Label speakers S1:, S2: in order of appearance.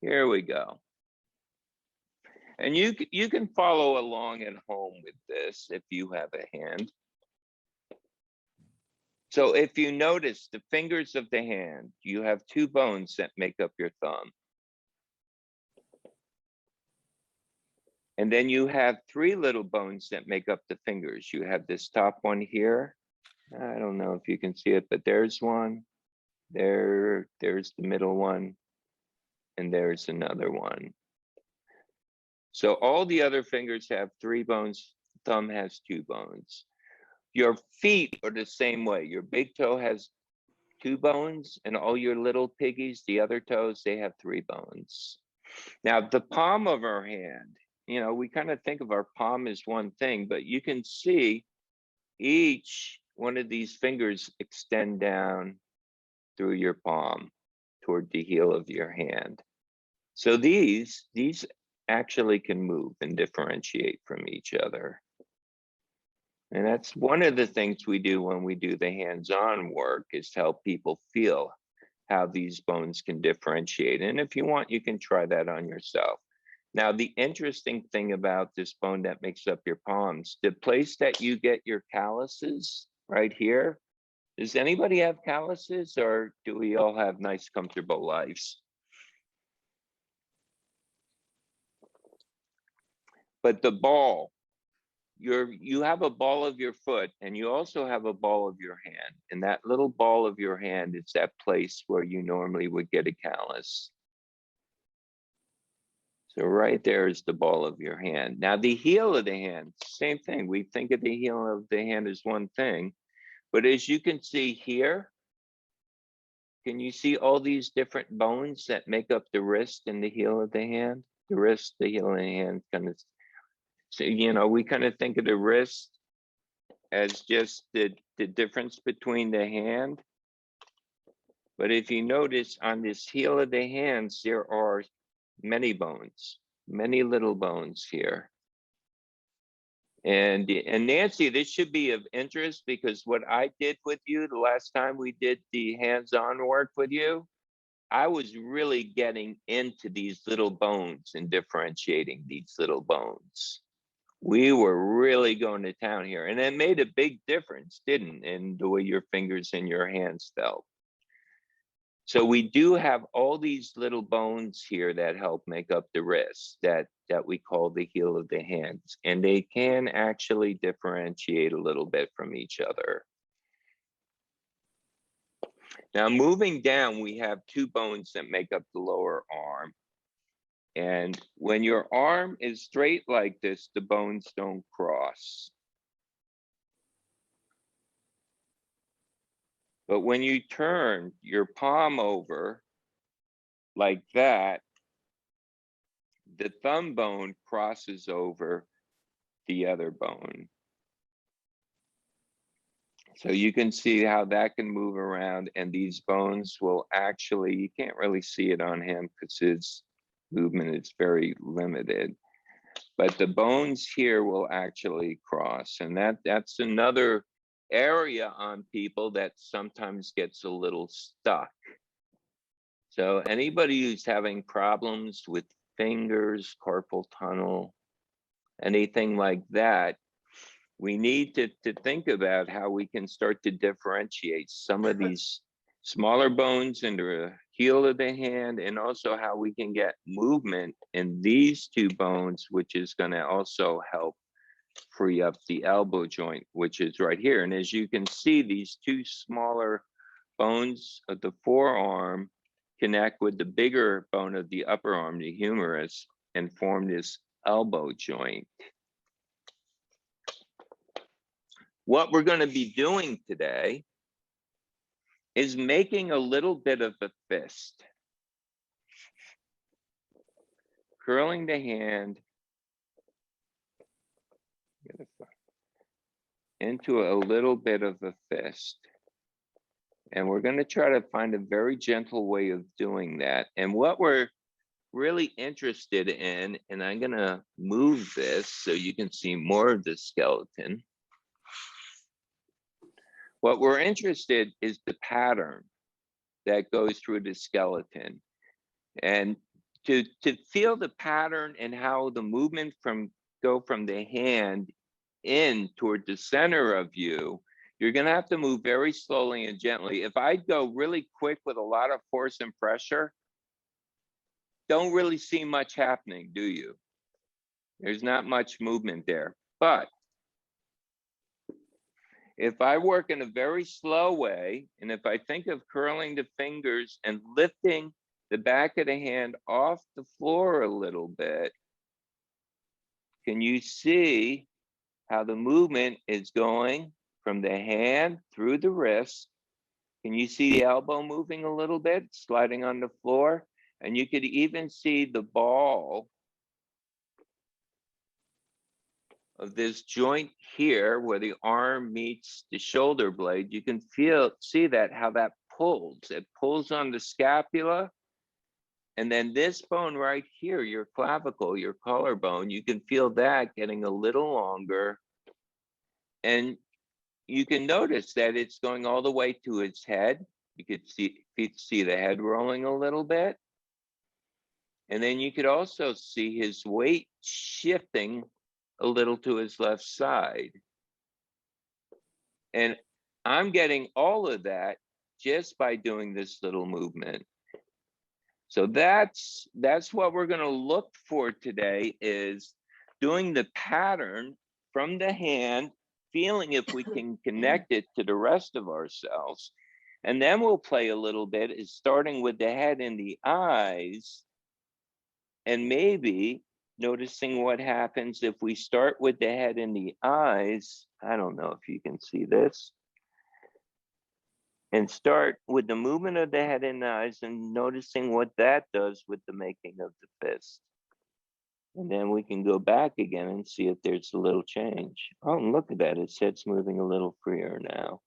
S1: Here we go. And you can follow along at home with this if you have a hand. So if you notice the fingers of the hand, you have two bones that make up your thumb. And then you have three little bones that make up the fingers. You have this top one here. I don't know if you can see it, but there's one. There's the middle one. And there's another one. So all the other fingers have three bones. Thumb has two bones. Your feet are the same way. Your big toe has two bones, and all your little piggies, the other toes, they have three bones. Now, the palm of our hand, you know, we kind of think of our palm as one thing, but you can see each one of these fingers extend down through your palm toward the heel of your hand. So these actually can move and differentiate from each other. And that's one of the things we do when we do the hands-on work, is to help people feel how these bones can differentiate. And if you want, you can try that on yourself. Now, the interesting thing about this bone that makes up your palms, the place that you get your calluses right here, does anybody have calluses, or do we all have nice, comfortable lives? But the ball, you have a ball of your foot, and you also have a ball of your hand. And that little ball of your hand is that place where you normally would get a callus. So right there is the ball of your hand. Now the heel of the hand, same thing. We think of the heel of the hand as one thing, but as you can see here, can you see all these different bones that make up the wrist and the heel of the hand? The wrist, the heel, and the hand kind of. So, you know, we kind of think of the wrist as just the difference between the hand. But if you notice on this heel of the hands, there are many bones, many little bones here. And Nancy, this should be of interest, because what I did with you the last time we did the hands-on work with you, I was really getting into these little bones and differentiating these little bones. We were really going to town here, and it made a big difference, didn't it, in the way your fingers and your hands felt. So we do have all these little bones here that help make up the wrist that we call the heel of the hands, and they can actually differentiate a little bit from each other. Now, moving down, we have two bones that make up the lower arm. And when your arm is straight like this, the bones don't cross. But when you turn your palm over like that, the thumb bone crosses over the other bone. So you can see how that can move around, and these bones will actually, you can't really see it on him because his movement is very limited, but the bones here will actually cross. And that's another area on people that sometimes gets a little stuck. So anybody who's having problems with fingers, carpal tunnel, anything like that, we need to think about how we can start to differentiate some of these smaller bones into the heel of the hand, and also how we can get movement in these two bones, which is going to also help free up the elbow joint, which is right here. And as you can see, these two smaller bones of the forearm connect with the bigger bone of the upper arm, the humerus, and form this elbow joint. What we're going to be doing today is making a little bit of a fist. Curling the hand into a little bit of a fist. And we're going to try to find a very gentle way of doing that. And what we're really interested in, and I'm going to move this so you can see more of the skeleton. What we're interested is the pattern that goes through the skeleton. And to feel the pattern and how the movement go from the hand in toward the center of you, you're going to have to move very slowly and gently. If I go really quick with a lot of force and pressure, don't really see much happening, do you? There's not much movement there. But if I work in a very slow way, and if I think of curling the fingers and lifting the back of the hand off the floor a little bit, can you see how the movement is going from the hand through the wrist? Can you see the elbow moving a little bit, sliding on the floor? And you could even see the ball of this joint here where the arm meets the shoulder blade. You can see that, how that pulls. It pulls on the scapula. And then this bone right here, your clavicle, your collarbone, you can feel that getting a little longer. And you can notice that it's going all the way to his head. You could see the head rolling a little bit. And then you could also see his weight shifting a little to his left side. And I'm getting all of that just by doing this little movement. So that's what we're going to look for today, is doing the pattern from the hand, feeling if we can connect it to the rest of ourselves. And then we'll play a little bit, is starting with the head and the eyes, and maybe noticing what happens if we start with the head and the eyes. I don't know if you can see this. And start with the movement of the head and the eyes and noticing what that does with the making of the fist. And then we can go back again and see if there's a little change. Oh, and look at that, his head's moving a little freer now.